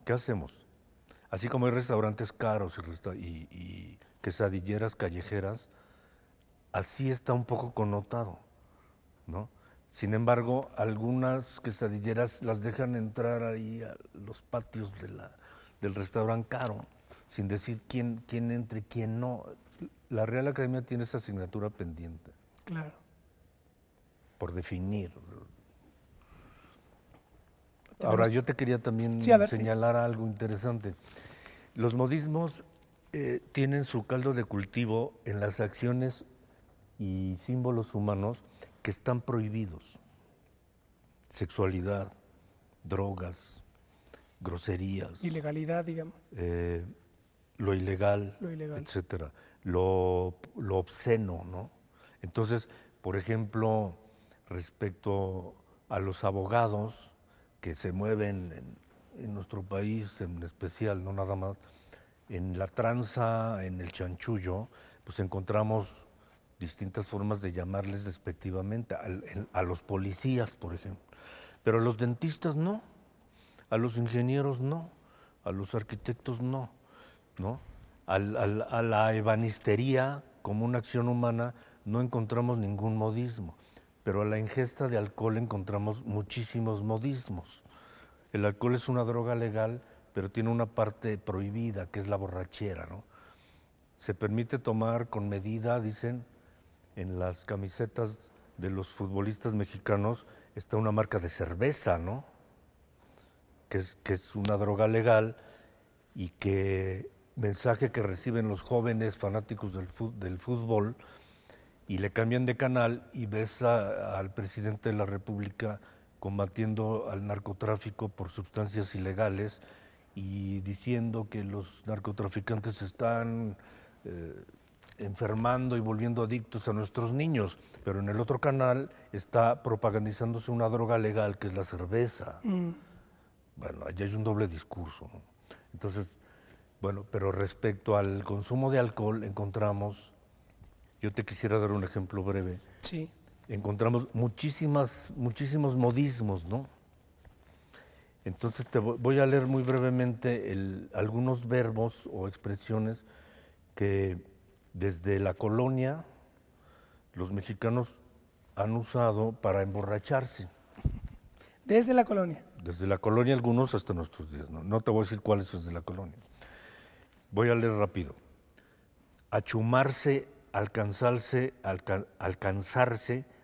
Speaker 2: ¿Qué hacemos? Así como hay restaurantes caros y quesadilleras callejeras, así está un poco connotado, ¿no? Sin embargo, algunas quesadilleras las dejan entrar ahí a los patios del restaurante caro, sin decir quién entre y quién no. La Real Academia tiene esa asignatura pendiente.
Speaker 1: Claro.
Speaker 2: Por definir. Ahora, yo te quería también señalar algo interesante. Los modismos tienen su caldo de cultivo en las acciones y símbolos humanos que están prohibidos. Sexualidad, drogas, groserías.
Speaker 1: Ilegalidad, digamos.
Speaker 2: Lo ilegal, etcétera. Lo obsceno, ¿no? Entonces, por ejemplo, respecto a los abogados que se mueven en nuestro país, en especial, no nada más, en la tranza, en el chanchullo, pues encontramos distintas formas de llamarles despectivamente, a los policías, por ejemplo. Pero a los dentistas no, a los ingenieros no, a los arquitectos no, ¿no? A la ebanistería como una acción humana no encontramos ningún modismo, pero a la ingesta de alcohol encontramos muchísimos modismos. El alcohol es una droga legal, pero tiene una parte prohibida, que es la borrachera, ¿no? Se permite tomar con medida, dicen, en las camisetas de los futbolistas mexicanos está una marca de cerveza, ¿no? Que es una droga legal y que mensaje que reciben los jóvenes fanáticos del fútbol y le cambian de canal y ves al presidente de la República combatiendo al narcotráfico por sustancias ilegales y diciendo que los narcotraficantes están enfermando y volviendo adictos a nuestros niños, pero en el otro canal está propagandizándose una droga legal que es la cerveza. Bueno, allá hay un doble discurso, ¿no? Entonces, bueno, pero respecto al consumo de alcohol encontramos, yo te quisiera dar un ejemplo breve.
Speaker 1: Sí.
Speaker 2: Encontramos muchísimos modismos, ¿no? Entonces te voy a leer muy brevemente algunos verbos o expresiones que desde la colonia los mexicanos han usado para emborracharse.
Speaker 1: Desde la colonia.
Speaker 2: Desde la colonia algunos hasta nuestros días, ¿no? No te voy a decir cuáles desde la colonia. Voy a leer rápido. Achumarse, alcanzarse,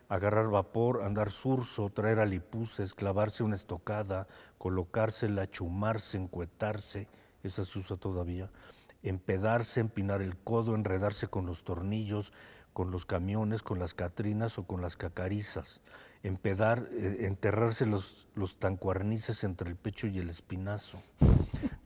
Speaker 2: agarrar vapor, andar surso, traer alipuses, clavarse una estocada, colocársela, achumarse, encuetarse, esa se usa todavía, empedarse, empinar el codo, enredarse con los tornillos, con los camiones, con las catrinas o con las cacarizas, empedar, enterrarse los tancuarnices entre el pecho y el espinazo,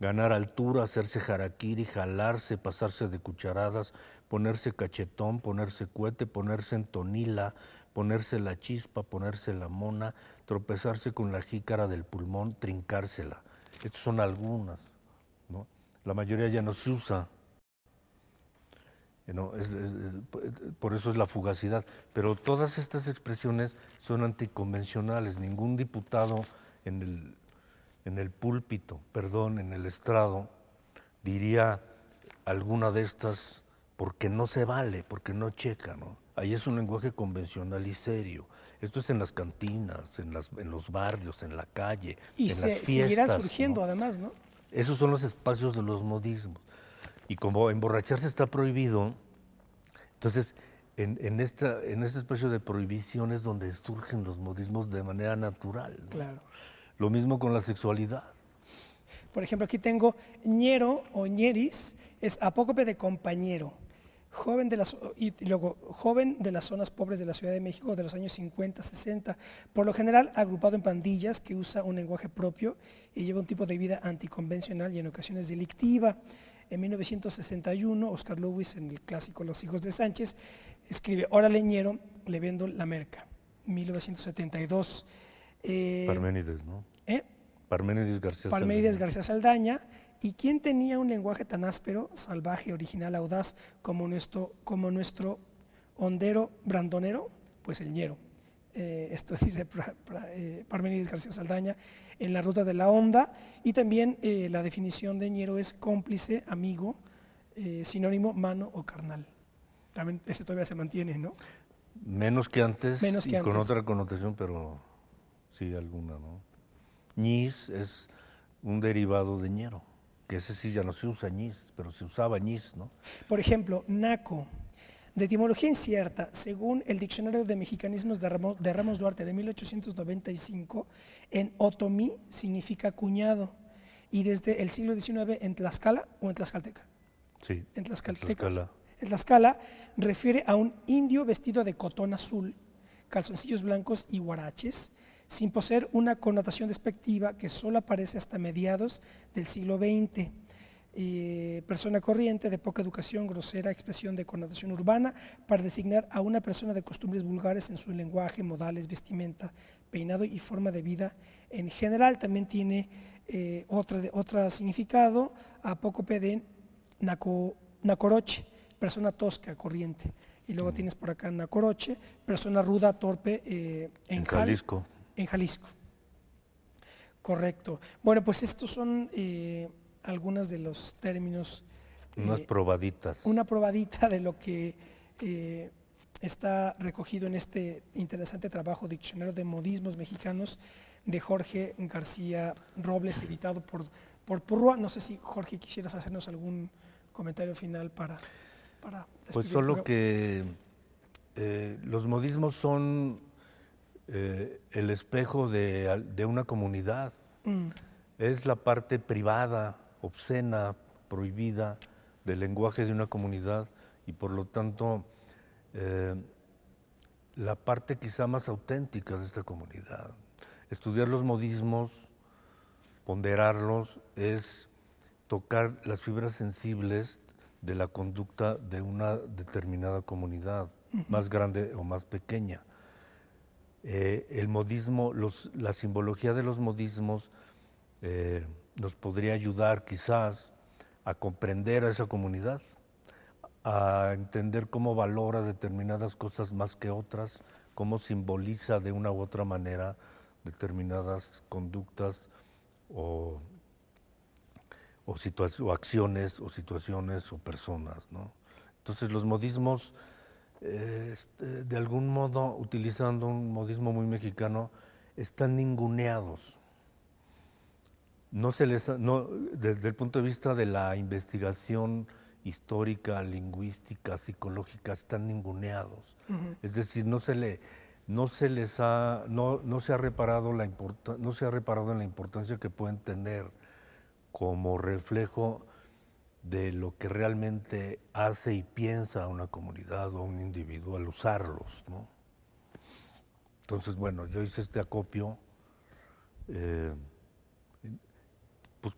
Speaker 2: ganar altura, hacerse jaraquiri, jalarse, pasarse de cucharadas, ponerse cachetón, ponerse cohete, ponerse en tonila, ponerse la chispa, ponerse la mona, tropezarse con la jícara del pulmón, trincársela. Estas son algunas, ¿no? La mayoría ya no se usa. ¿No? Por eso es la fugacidad. Pero todas estas expresiones son anticonvencionales. Ningún diputado en en el púlpito, perdón, en el estrado, diría alguna de estas porque no se vale, porque no checa, ¿no? Ahí es un lenguaje convencional y serio. Esto es en las cantinas, en los barrios, en la calle,
Speaker 1: Y
Speaker 2: en las
Speaker 1: seguirá
Speaker 2: fiestas,
Speaker 1: surgiendo
Speaker 2: ¿no?
Speaker 1: además, ¿no?
Speaker 2: Esos son los espacios de los modismos. Y como emborracharse está prohibido, entonces en este espacio de prohibición es donde surgen los modismos de manera natural, ¿no?
Speaker 1: Claro.
Speaker 2: Lo mismo con la sexualidad.
Speaker 1: Por ejemplo, aquí tengo ñero o ñeris, es apócope de compañero. Y luego, joven de las zonas pobres de la Ciudad de México de los años 50, 60, por lo general agrupado en pandillas que usa un lenguaje propio y lleva un tipo de vida anticonvencional y en ocasiones delictiva. En 1961, Oscar Lewis, en el clásico Los hijos de Sánchez, escribe, órale ñero, le vendo la merca. 1972.
Speaker 2: Parménides, ¿no?
Speaker 1: ¿Eh?
Speaker 2: Parménides
Speaker 1: García Saldaña. ¿Y quién tenía un lenguaje tan áspero, salvaje, original, audaz como nuestro hondero brandonero? Pues el ñero. Esto dice Parménides García Saldaña en La Ruta de la Honda. Y también la definición de ñero es cómplice, amigo, sinónimo, mano o carnal. También ese todavía se mantiene, ¿no?
Speaker 2: Menos que antes
Speaker 1: Menos que
Speaker 2: y con
Speaker 1: antes.
Speaker 2: otra connotación, pero sí alguna, ¿no? Ñis es un derivado de ñero, que ese sí ya no se usa ñis, pero se usaba ñis, ¿no?
Speaker 1: Por ejemplo, naco, de etimología incierta, según el Diccionario de Mexicanismos de Ramos Duarte de 1895, en otomí significa cuñado, y desde el siglo XIX en Tlaxcala o en Tlaxcalteca.
Speaker 2: Sí,
Speaker 1: En Tlaxcalteca.
Speaker 2: Tlaxcala.
Speaker 1: En Tlaxcala refiere a un indio vestido de cotón azul, calzoncillos blancos y huaraches, sin poseer una connotación despectiva que solo aparece hasta mediados del siglo XX. Persona corriente, de poca educación, grosera, expresión de connotación urbana, para designar a una persona de costumbres vulgares en su lenguaje, modales, vestimenta, peinado y forma de vida en general. También tiene otro significado, apócope de nacoroche, persona tosca, corriente. Y luego tienes por acá nacoroche, persona ruda, torpe,
Speaker 2: En Jalisco.
Speaker 1: En Jalisco. Correcto. Bueno, pues estos son algunos de los términos.
Speaker 2: Unas probaditas.
Speaker 1: Una probadita de lo que está recogido en este interesante trabajo, Diccionario de Modismos Mexicanos, de Jorge García Robles, editado por Purrua. No sé si, Jorge, quisieras hacernos algún comentario final para
Speaker 2: pues solo que los modismos son el espejo de una comunidad. Es la parte privada, obscena, prohibida del lenguaje de una comunidad y por lo tanto la parte quizá más auténtica de esta comunidad. Estudiar los modismos, ponderarlos, es tocar las fibras sensibles de la conducta de una determinada comunidad, más grande o más pequeña. El modismo, la simbología de los modismos nos podría ayudar quizás a comprender a esa comunidad, a entender cómo valora determinadas cosas más que otras, cómo simboliza de una u otra manera determinadas conductas o acciones o situaciones o personas, ¿no? Entonces los modismos, de algún modo, utilizando un modismo muy mexicano, están ninguneados. Desde el punto de vista de la investigación histórica, lingüística, psicológica, están ninguneados. Es decir, no se ha reparado en la importancia que pueden tener como reflejo de lo que realmente hace y piensa una comunidad o un individuo al usarlos, ¿no? Entonces, bueno, yo hice este acopio pues,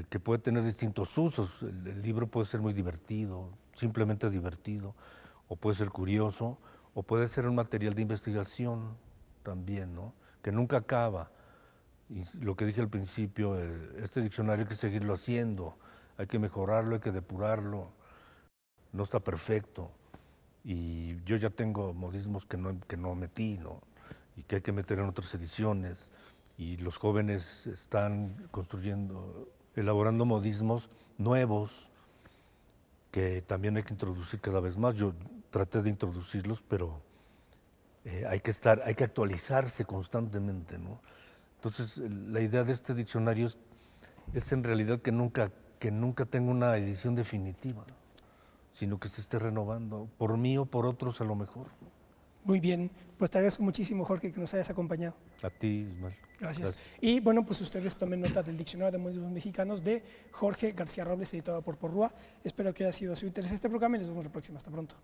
Speaker 2: que puede tener distintos usos. El libro puede ser muy divertido, simplemente divertido, o puede ser curioso, o puede ser un material de investigación también, ¿no? Que nunca acaba. Y lo que dije al principio, este diccionario hay que seguirlo haciendo, hay que mejorarlo, hay que depurarlo, no está perfecto. Y yo ya tengo modismos que no metí, ¿no? Y que hay que meter en otras ediciones. y los jóvenes están elaborando modismos nuevos que también hay que introducir cada vez más. Yo traté de introducirlos, pero hay que actualizarse constantemente, ¿no? Entonces, la idea de este diccionario es en realidad que nunca tenga una edición definitiva, sino que se esté renovando, por mí o por otros a lo mejor.
Speaker 1: Muy bien, pues te agradezco muchísimo, Jorge, que nos hayas acompañado.
Speaker 2: A ti, Ismael.
Speaker 1: Gracias. Y bueno, pues ustedes tomen nota del Diccionario de Modismos Mexicanos de Jorge García Robles, editado por Porrúa. Espero que haya sido de su interés este programa y nos vemos la próxima. Hasta pronto.